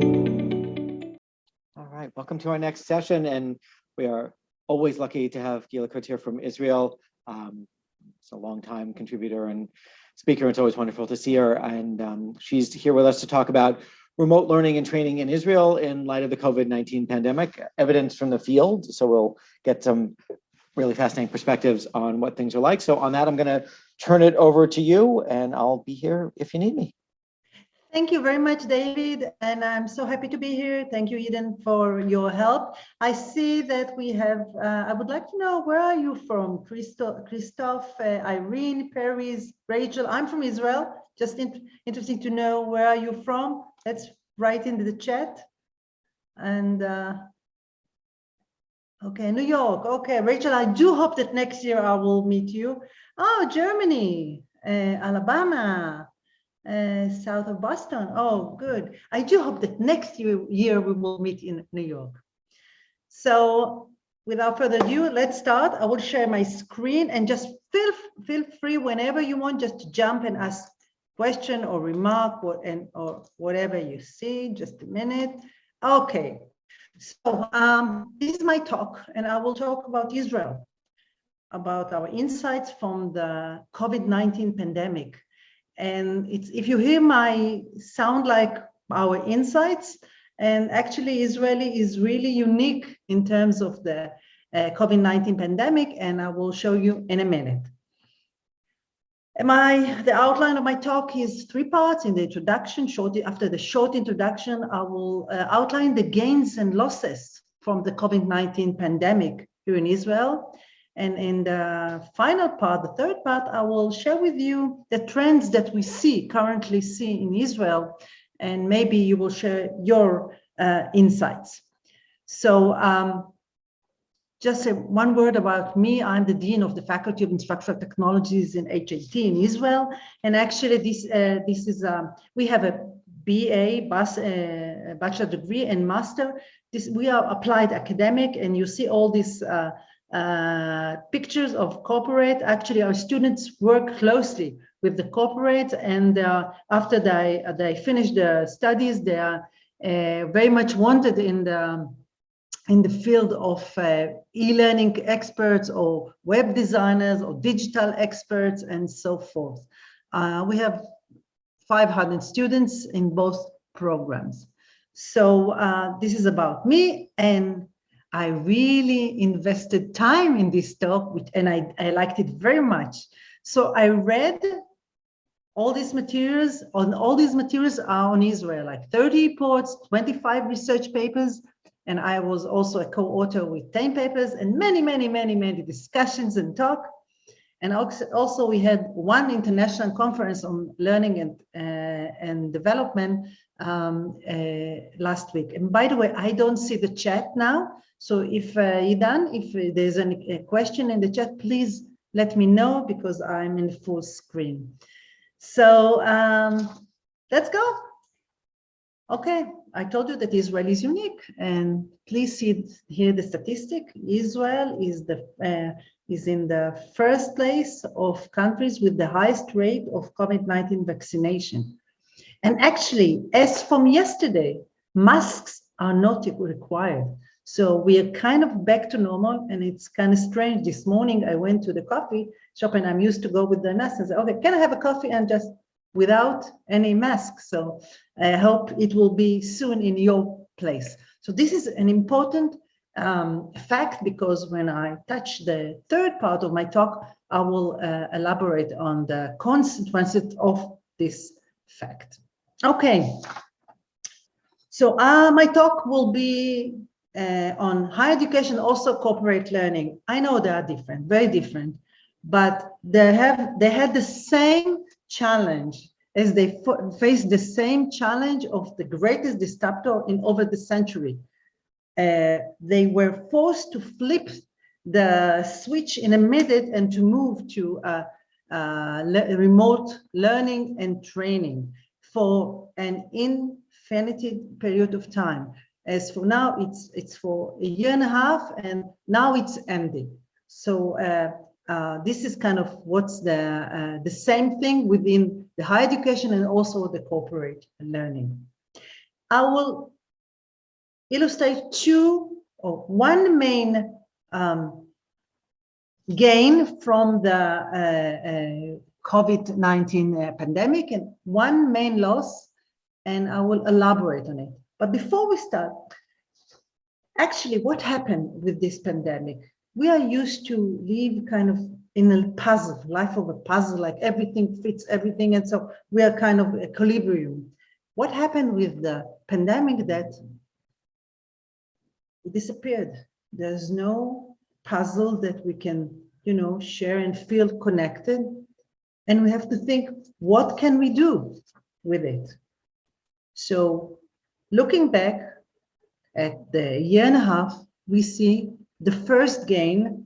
All right, welcome to our next session, and we are always lucky to have Gila Kurtz here from Israel. She's a longtime contributor and speaker. It's always wonderful to see her, and she's here with us to talk about remote learning and training in Israel in light of the COVID-19 pandemic, evidence from the field. So we'll get some really fascinating perspectives on what things are like. So on that, I'm going to turn it over to you, and I'll be here if you need me. Thank you very much, David, and I'm so happy to be here. Thank you, Eden, for your help. I see that we have, I would like to know, where are you from? Christoph, Irene, Paris, Rachel. I'm from Israel. Just interesting to know, where are you from? Let's write into the chat. And okay, New York. Okay, Rachel, I do hope that next year I will meet you. Oh, Germany, Alabama. South of Boston. Oh, good. I do hope that next year we will meet in New York. So without further ado, let's start. I will share my screen, and just feel free whenever you want just to jump and ask question or remark or whatever you see. Just a minute. Okay. So this is my talk, and I will talk about Israel, about our insights from the COVID-19 pandemic. And if you hear my sound like our insights, and actually Israeli is really unique in terms of the COVID-19 pandemic, and I will show you in a minute. The outline of my talk is 3 parts. In the introduction, after the short introduction, I will outline the gains and losses from the COVID-19 pandemic here in Israel. And in the final part, the 3rd part, I will share with you the trends that we currently see in Israel, and maybe you will share your insights. So just one word about me. I'm the Dean of the Faculty of Instructional Technologies in HIT in Israel. And actually we have a BA, bachelor degree, and master. We are applied academic, and you see all these pictures of corporate. Actually, our students work closely with the corporate, and after they finish their studies, they are very much wanted in the field of e-learning experts, or web designers, or digital experts, and so forth. We have 500 students in both programs. So this is about me, and I really invested time in this talk, and I liked it very much. So I read all these materials, all these materials are on Israel, like 30 reports, 25 research papers, and I was also a co-author with 10 papers, and many discussions and talk. And also we had one international conference on learning and development last week. And by the way, I don't see the chat now. So if Idan, if there's any question in the chat, please let me know, because I'm in full screen. So let's go. Okay, I told you that Israel is unique, and please see here the statistic. Israel is in the 1st place of countries with the highest rate of COVID-19 vaccination. And actually, as from yesterday, masks are not required. So we are kind of back to normal, and it's kind of strange. This morning, I went to the coffee shop, and I'm used to go with the nurse and say, okay, can I have a coffee, and just without any mask? So I hope it will be soon in your place. So this is an important fact, because when I touch the 3rd part of my talk, I will elaborate on the consequences of this fact. Okay. So my talk will be on higher education, also corporate learning. I know they are different, very different, but they had the same challenge, as they face the same challenge of the greatest disruptor in over the century. They were forced to flip the switch in a minute and to move to remote learning and training for an infinite period of time. As for now, it's for a year and a half, and now it's ending. So this is kind of what's the same thing within the higher education and also the corporate learning. I will illustrate one main gain from the COVID-19 pandemic and one main loss, and I will elaborate on it. But before we start, actually, what happened with this pandemic? We are used to live kind of in a puzzle, life of a puzzle, like everything fits everything, and so we are kind of equilibrium. What happened with the pandemic? That it disappeared. There's no puzzle that we can, share and feel connected. And we have to think, what can we do with it? So looking back at the year and a half, we see the first gain,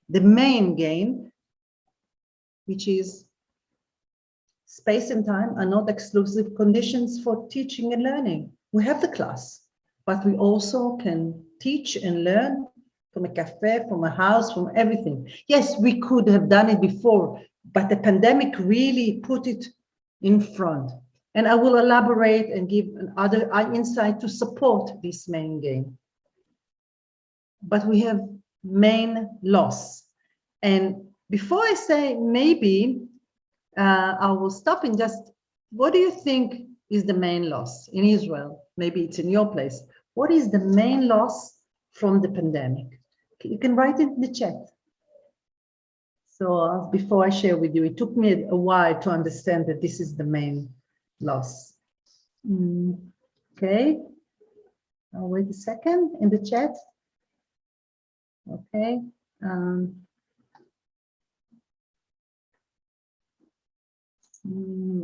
the main gain, which is space and time are not exclusive conditions for teaching and learning. We have the class, but we also can teach and learn from a cafe, from a house, from everything. Yes, we could have done it before, but the pandemic really put it in front. And I will elaborate and give another insight to support this main gain. But we have main loss. And before I say maybe, I will stop and just, what do you think is the main loss in Israel? Maybe it's in your place. What is the main loss from the pandemic? You can write it in the chat. So before I share with you, it took me a while to understand that this is the main loss. Okay, I'll wait a second in the chat. Okay.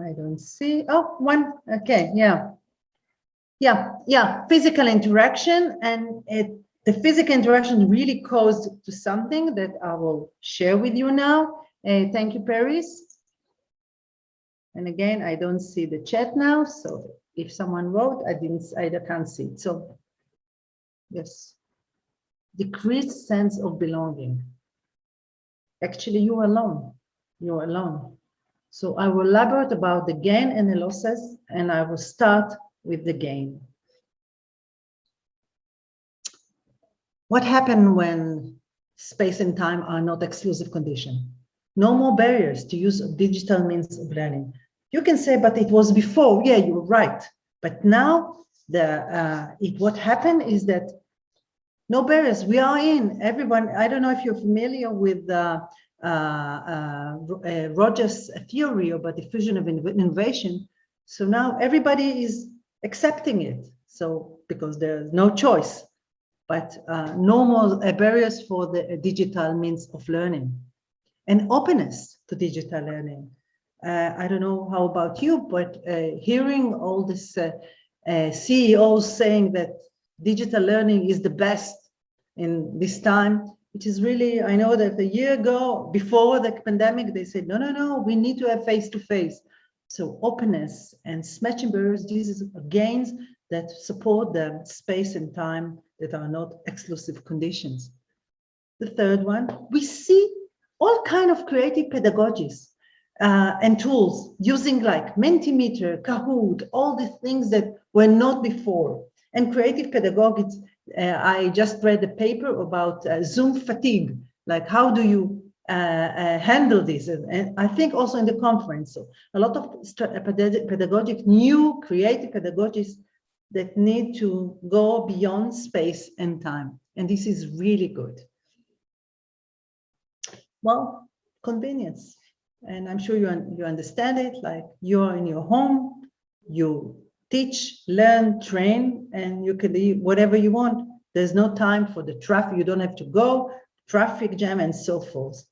I don't see. Oh, one. Okay. Yeah. Physical interaction, and the physical interaction really caused to something that I will share with you now. Thank you, Paris. And again, I don't see the chat now. So if someone wrote, I can't see it. So yes, decreased sense of belonging. Actually, you're alone. You're alone. So I will elaborate about the gain and the losses, and I will start with the gain. What happened when space and time are not exclusive condition? No more barriers to use digital means of learning. You can say, but it was before. Yeah, you're right. But now what happened is that no barriers. We are in everyone. I don't know if you're familiar with Rogers' theory about diffusion of innovation. So now everybody is accepting it. So because there's no choice, but no more barriers for the digital means of learning and openness to digital learning. I don't know how about you, but hearing all this CEOs saying that digital learning is the best in this time, which is really, I know that a year ago, before the pandemic, they said, no, we need to have face-to-face. So openness and smashing barriers, these are gains that support the space and time that are not exclusive conditions. The third one, we see all kinds of creative pedagogies and tools using like Mentimeter, Kahoot, all the things that were not before. And creative pedagogies, I just read a paper about Zoom fatigue, like how do you handle this? And I think also in the conference, so a lot of pedagogic, new creative pedagogies that need to go beyond space and time. And this is really good. Well, convenience. And I'm sure you understand it, like you're in your home, you teach, learn, train, and you can do whatever you want. There's no time for the traffic. You don't have to go, traffic jam, and so forth.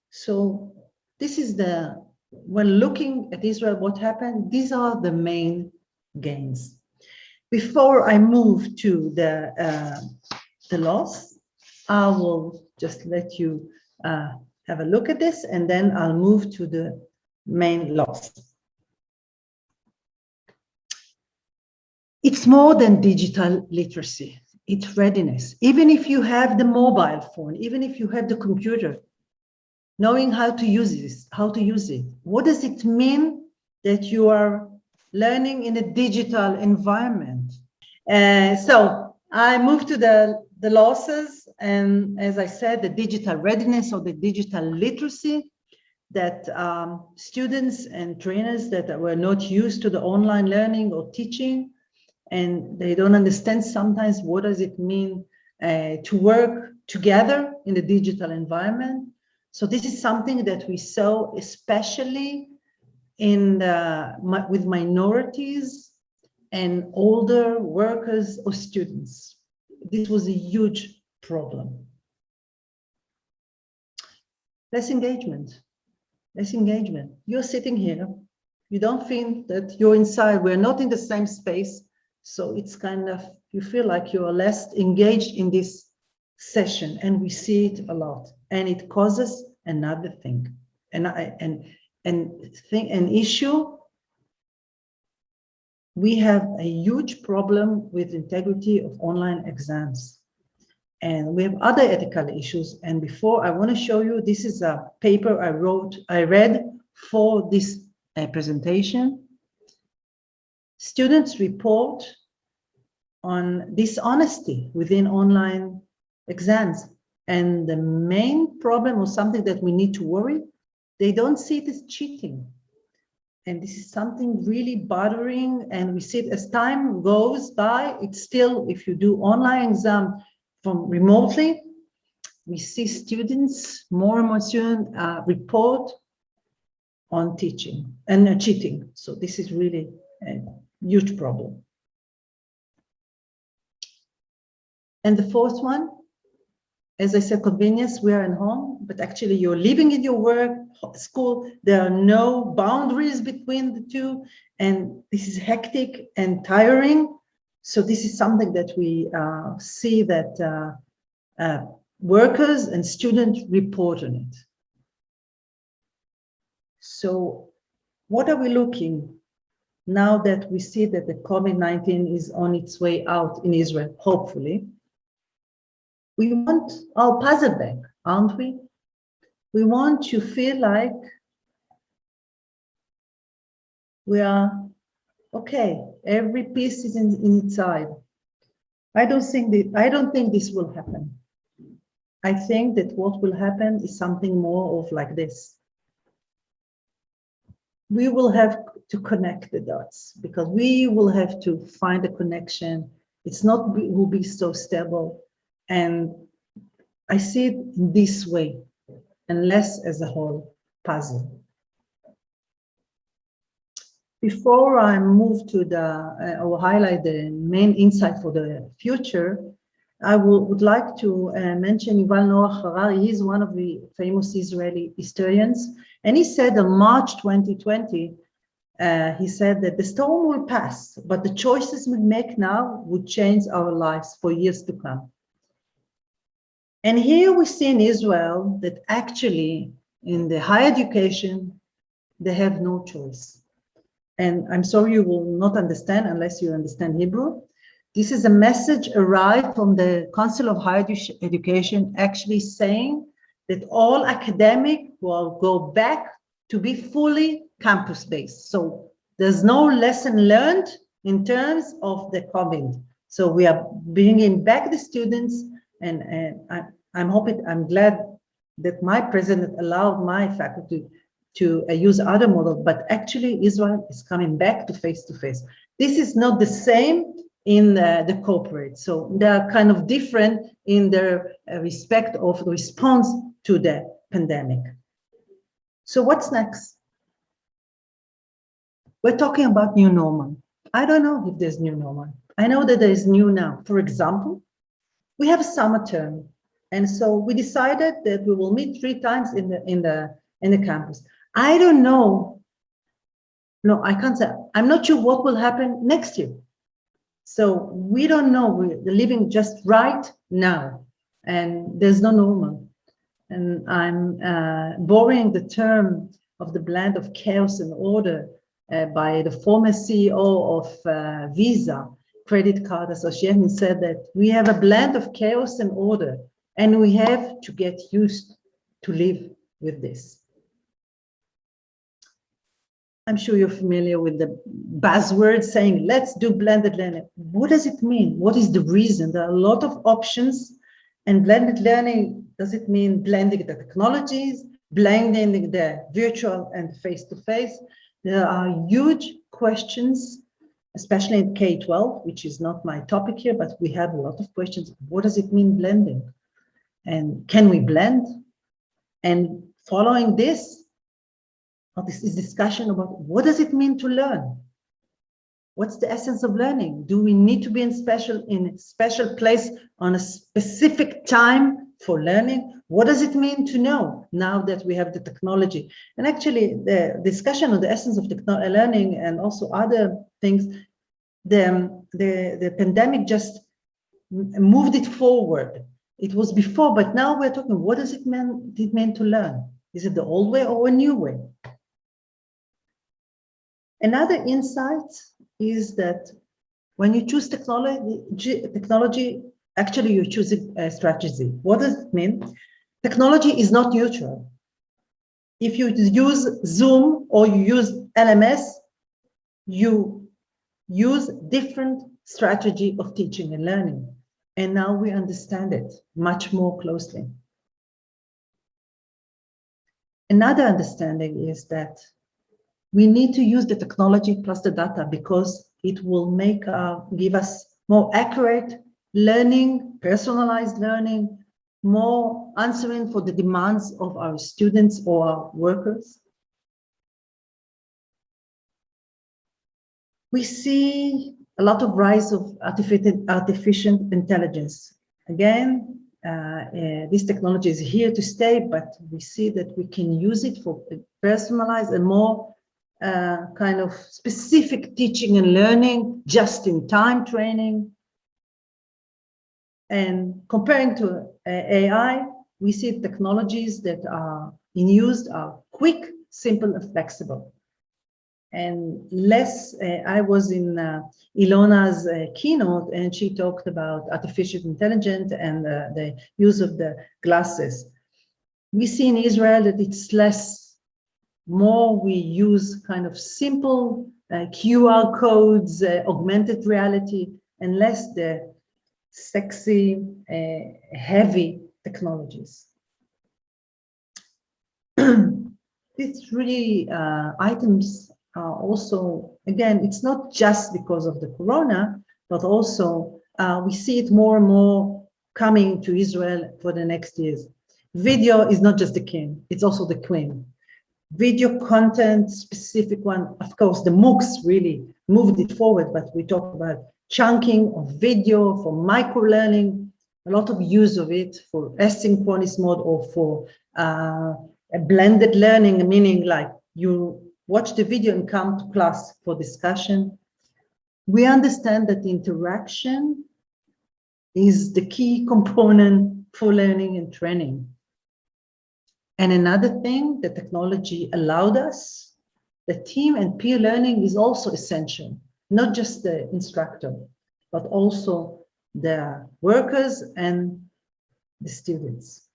So this is when looking at Israel, what happened, these are the main gains. Before I move to the loss, I will just let you have a look at this, and then I'll move to the main loss. It's more than digital literacy. It's readiness. Even if you have the mobile phone, even if you have the computer, knowing how to use this, how to use it. What does it mean that you are learning in a digital environment? So I moved to the losses, and as I said, the digital readiness or the digital literacy, that students and trainers that were not used to the online learning or teaching, and they don't understand sometimes what does it mean to work together in the digital environment. So this is something that we saw especially in with minorities and older workers or students. This was a huge problem. Less engagement. You're sitting here. You don't feel that you're inside. We're not in the same space. So it's kind of, you feel like you are less engaged in this session, and we see it a lot. And it causes another thing. An issue. We have a huge problem with integrity of online exams. And we have other ethical issues. And before, I want to show you, this is a paper I read for this presentation. Students report on dishonesty within online exams. And the main problem, or something that we need to worry, they don't see it as cheating. And this is something really bothering. And we see it as time goes by, it's still, if you do online exam from remotely, we see students, more and more students report on teaching and cheating. So this is really a huge problem. And the fourth one, as I said, convenience, we are at home, but actually you're living in your work, school, there are no boundaries between the two, and this is hectic and tiring. So this is something that we see that workers and students report on it. So what are we looking now that we see that the COVID-19 is on its way out in Israel, hopefully? We want our puzzle back, aren't we? We want to feel like we are okay. Every piece is in its side. I don't think this will happen. I think that what will happen is something more of like this. We will have to connect the dots, because we will have to find a connection. It's not will be so stable. And I see it in this way, and less as a whole puzzle. Before I move to I will highlight the main insight for the future, I would like to mention Yuval Noah Harari. He's one of the famous Israeli historians, and he said in March 2020, he said that the storm will pass, but the choices we make now would change our lives for years to come. And here we see in Israel that actually in the higher education, they have no choice. And I'm sorry you will not understand unless you understand Hebrew. This is a message arrived from the Council of Higher Education, actually saying that all academic will go back to be fully campus-based. So there's no lesson learned in terms of the COVID. So we are bringing back the students, and I'm glad that my president allowed my faculty to use other models, but actually Israel is coming back to face-to-face. This is not the same in the corporate. So they are kind of different in their respect of the response to the pandemic. So what's next? We're talking about new normal. I don't know if there's new normal. I know that there is new now. For example, we have a summer term. And so we decided that we will meet 3 times in the campus. I don't know. No, I can't say. I'm not sure what will happen next year. So we don't know. We're living just right now, and there's no normal. And I'm borrowing the term of the blend of chaos and order by the former CEO of Visa Credit Card Association. Said that we have a blend of chaos and order, and we have to get used to live with this. I'm sure you're familiar with the buzzword saying, let's do blended learning. What does it mean? What is the reason? There are a lot of options, and blended learning, does it mean blending the technologies, blending the virtual and face-to-face? There are huge questions, especially in K-12, which is not my topic here, but we have a lot of questions. What does it mean blending? And can we blend? And following this is discussion about what does it mean to learn? What's the essence of learning? Do we need to be in a special place on a specific time for learning? What does it mean to know now that we have the technology? And actually, the discussion on the essence of learning and also other things, the pandemic just moved it forward. It was before, but now we're talking, what does it mean to learn? Is it the old way or a new way? Another insight is that when you choose technology, actually you're choosing a strategy. What does it mean? Technology is not neutral. If you use Zoom or you use LMS, you use different strategy of teaching and learning. And now we understand it much more closely. Another understanding is that we need to use the technology plus the data because it will give us more accurate learning, personalized learning, more answering for the demands of our students or our workers. We see a lot of rise of artificial intelligence. Again, this technology is here to stay, but we see that we can use it for personalized and more kind of specific teaching and learning, just-in-time training. And comparing to AI, we see technologies that are in use are quick, simple, and flexible. And less, I was in Ilona's keynote, and she talked about artificial intelligence and the use of the glasses. We see in Israel that it's more we use kind of simple QR codes, augmented reality, and less the sexy, heavy technologies. These really items are also, again, it's not just because of the corona, but also we see it more and more coming to Israel for the next years. Video is not just the king, it's also the queen. Video content, specific one, of course, the MOOCs really moved it forward, but we talk about chunking of video for micro-learning, a lot of use of it for asynchronous mode or for a blended learning, meaning like you watch the video and come to class for discussion. We understand that interaction is the key component for learning and training. And another thing that technology allowed us, the team and peer learning is also essential, not just the instructor, but also the workers and the students.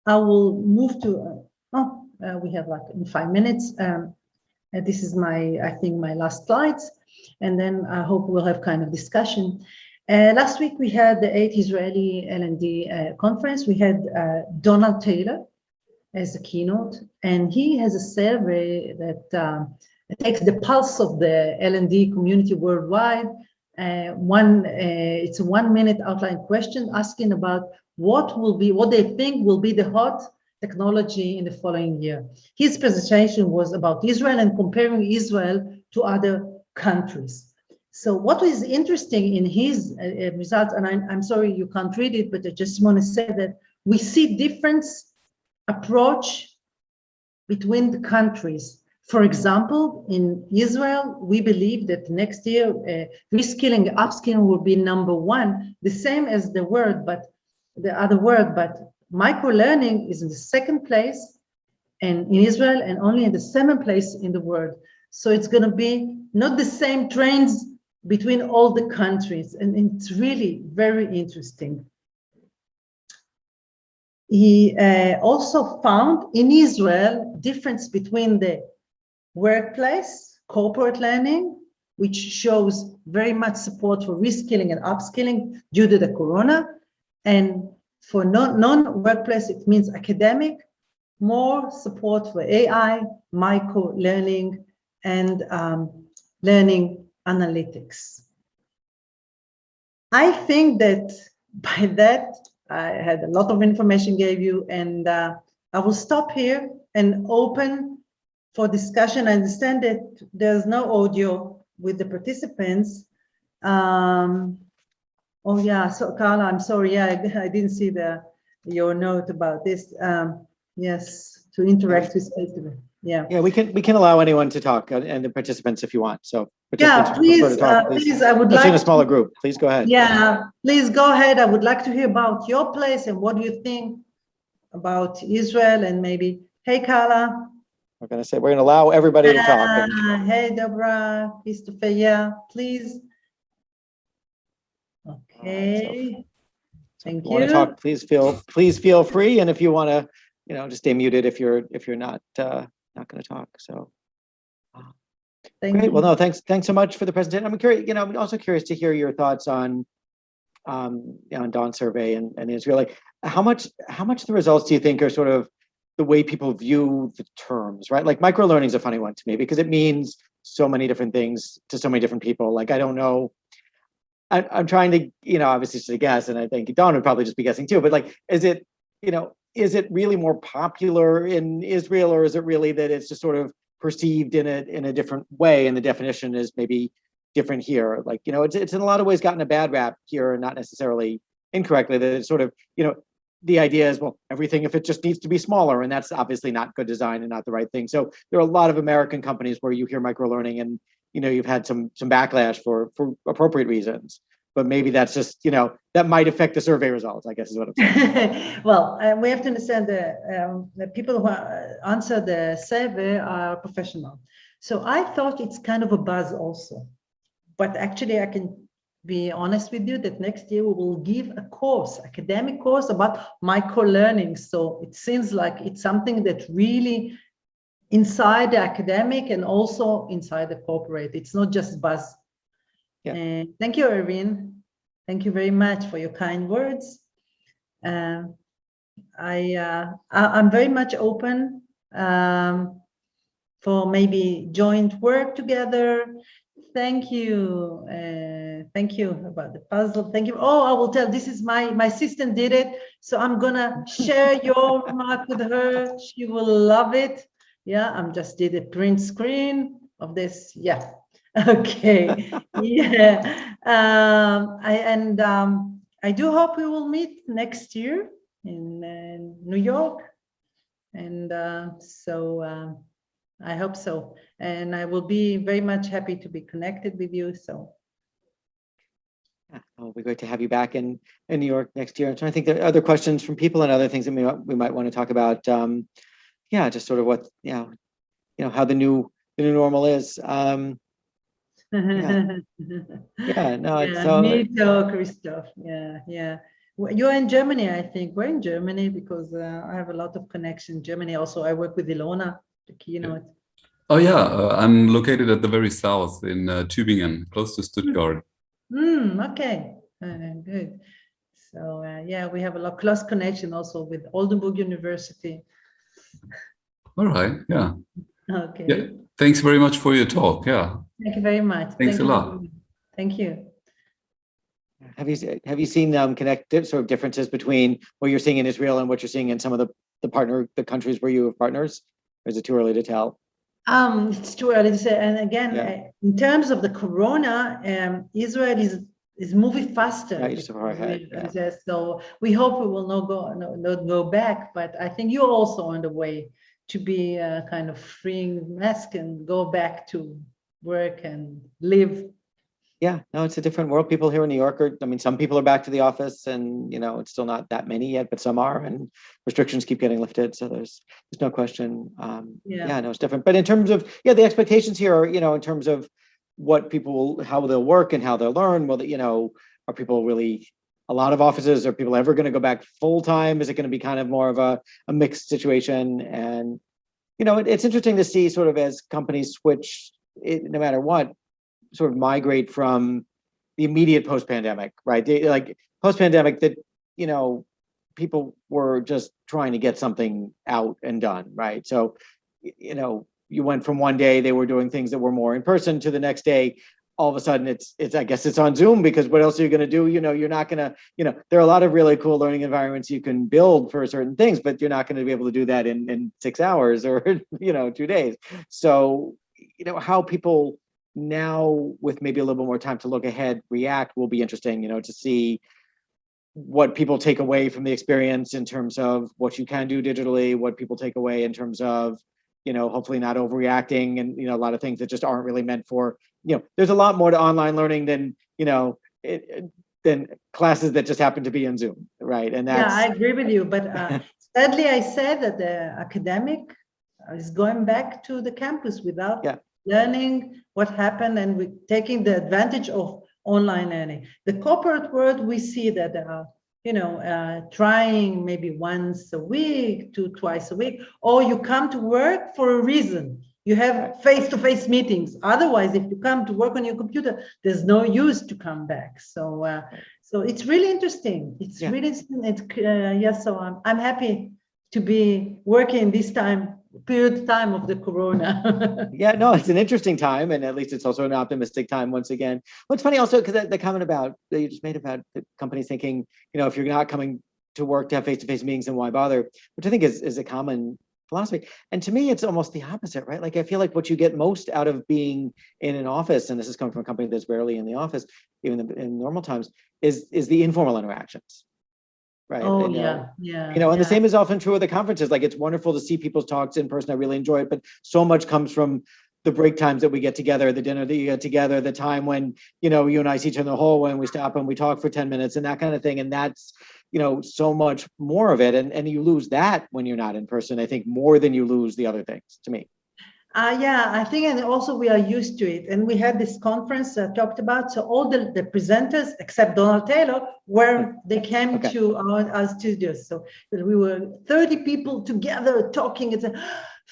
I will move to, we have like in 5 minutes. This is I think my last slides, and then I hope we'll have kind of discussion. Last week we had the 8th Israeli L&D conference. We had Donald Taylor as a keynote, and he has a survey that takes the pulse of the L&D community worldwide. It's a 1-minute outline question asking about what they think will be the hot technology in the following year. His presentation was about Israel and comparing Israel to other countries. So what is interesting in his results, and I'm sorry you can't read it, but I just want to say that we see different approach between the countries. For example, in Israel, we believe that next year reskilling, upskilling will be #1, the same as the other word, but micro-learning is in the 2nd place and in Israel and only in the 7th place in the world. So it's going to be not the same trends between all the countries, and it's really very interesting. he also found in Israel difference between the workplace, corporate learning, which shows very much support for reskilling and upskilling due to the corona. And for non-workplace, it means academic, more support for AI, micro-learning, and learning analytics. I think that by that, I had a lot of information gave you, and I will stop here and open for discussion. I understand that there's no audio with the participants. Oh yeah, so Carla, I'm sorry, yeah, I didn't see your note about this. Yes, to interact with people. Yeah. Yeah, we can allow anyone to talk and the participants if you want. So Yeah, please, please, I would like in a smaller group. Please go ahead. Yeah, please go ahead. I would like to hear about your place and what do you think about Israel, and maybe, hey, Carla. We're going to allow everybody to talk. Hey, Deborah, Christopher, yeah, please. Okay. Thank you. Want to talk? Please feel free, and if you want to, just stay muted if you're not going to talk. So. Great. Well, no, thanks so much for the presentation. I'm curious, I'm also curious to hear your thoughts on Dawn's survey and Israel. Like, how much of the results do you think are sort of the way people view the terms, right? Like, microlearning is a funny one to me because it means so many different things to so many different people. Like, I don't know. I'm trying to, obviously just a guess, and I think Dawn would probably just be guessing too. But like, is it really more popular in Israel, or is it really that it's just sort of perceived in a different way, and the definition is maybe different here? Like, it's in a lot of ways gotten a bad rap here, not necessarily incorrectly, that it's sort of, the idea is, well, everything, if it just needs to be smaller, and that's obviously not good design and not the right thing. So there are a lot of American companies where you hear microlearning and, you've had some backlash for appropriate reasons, but maybe that's just, that might affect the survey results, I guess is what I'm saying. Well, we have to understand the people who answer the survey are professional. So I thought it's kind of a buzz also, but actually I can be honest with you that next year we will give a course, academic course about microlearning. So it seems like it's something that really inside the academic and also inside the corporate. It's not just buzz. Yeah. Thank you, Irene. Thank you very much for your kind words. I'm very much open for maybe joint work together. Thank you. Thank you about the puzzle. Thank you. Oh, I will tell, this is my assistant did it. So I'm gonna share your remark with her. She will love it. Yeah, I'm just did a print screen of this. Yeah. Okay. Yeah. I do hope we will meet next year in New York. And I hope so. And I will be very much happy to be connected with you. So. Yeah, it'll be great to have you back in New York next year. I'm trying to think there are other questions from people and other things that we might want to talk about. Yeah, just sort of what, how the new normal is. Yeah, no, it's me too, Christoph. Yeah. You're in Germany, I think. We're in Germany because I have a lot of connection in Germany. Also, I work with Ilona, the keynote. Oh yeah, I'm located at the very south in Tübingen, close to Stuttgart. Okay, good. So yeah, we have a close connection also with Oldenburg University. All right, yeah. Okay. Yeah, thanks very much for your talk. Yeah. Thank you very much. Thanks a lot. Thank you. Have you seen connected sort of differences between what you're seeing in Israel and what you're seeing in some of the countries where you have partners? Or is it too early to tell? It's too early to say. And again, in terms of the corona, Israel is moving faster. Right, so far ahead. Yeah. So we hope we will not go back. But I think you're also on the way to be kind of freeing mask and go back to work and live. Yeah, no, it's a different world. People here in New York some people are back to the office, and it's still not that many yet, but some are, and restrictions keep getting lifted. So there's no question. Yeah, no, it's different. But in terms of the expectations here are, in terms of what how they'll work and how they'll learn. Well, are people really a lot of offices? Are people ever going to go back full time? Is it going to be kind of more of a mixed situation? And, it's interesting to see sort of as companies switch, no matter what, sort of migrate from the immediate post-pandemic, right? Like post-pandemic that, people were just trying to get something out and done, right? So, you went from one day they were doing things that were more in person to the next day, all of a sudden it's I guess it's on Zoom, because what else are you going to do? You're not going to, there are a lot of really cool learning environments you can build for certain things, but you're not going to be able to do that in 6 hours or, 2 days. So, how people now with maybe a little bit more time to look ahead, react will be interesting, to see what people take away from the experience in terms of what you can do digitally, what people take away in terms of, hopefully not overreacting and, a lot of things that just aren't really meant for, there's a lot more to online learning than, than classes that just happen to be in Zoom, right? And that's. Yeah, I agree with you. But sadly, I said that the academic is going back to the campus without learning what happened, and we're taking the advantage of online learning. The corporate world, we see that trying maybe once a week to twice a week, or you come to work for a reason. You have face-to-face meetings. Otherwise, if you come to work on your computer, there's no use to come back. So, so it's really interesting. It's really interesting. So I'm happy to be working this period of time of the corona. Yeah, no, it's an interesting time, and at least it's also an optimistic time once again. What's funny also, because the comment that you just made about the companies thinking, if you're not coming to work to have face-to-face meetings, then why bother? Which I think is a common philosophy. And to me, it's almost the opposite, right? Like I feel like what you get most out of being in an office, and this is coming from a company that's rarely in the office, even in normal times, is the informal interactions. Right. Oh, and, and the same is often true of the conferences. Like it's wonderful to see people's talks in person. I really enjoy it, but so much comes from the break times that we get together, the dinner that you get together, the time when, you and I see each other in the hallway and we stop and we talk for 10 minutes and that kind of thing. And that's, so much more of it. And you lose that when you're not in person, I think, more than you lose the other things, to me. I think, and also we are used to it. And we had this conference talked about, so all the presenters, except Donald Taylor, they came to our studios. So we were 30 people together talking. It's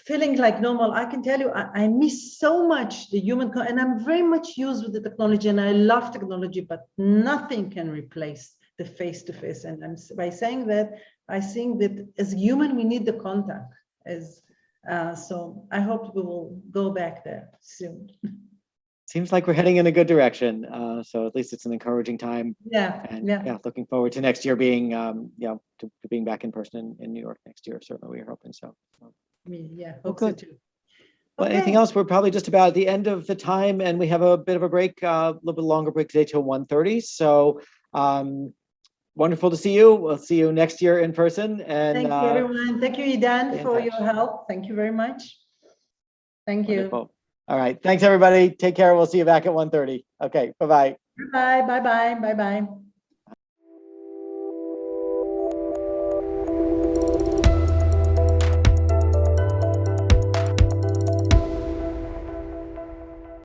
feeling like normal. I can tell you, I miss so much the human, and I'm very much used with the technology, and I love technology, but nothing can replace the face-to-face. And by saying that, I think that as human, we need the contact. So I hope we will go back there soon. Seems like we're heading in a good direction. So at least it's an encouraging time. Yeah. Looking forward to next year being, to being back in person in New York next year. Certainly, we're hoping so. Hope so too. Well, anything else? We're probably just about at the end of the time, and we have a bit of a break, a little bit longer break today till 1:30. So wonderful to see you. We'll see you next year in person. And thank you, everyone. Thank you, Idan, for your help. Thank you very much. Thank you. Wonderful. All right. Thanks, everybody. Take care. We'll see you back at 1:30. Okay. Bye-bye. Bye-bye. Bye-bye. Bye-bye.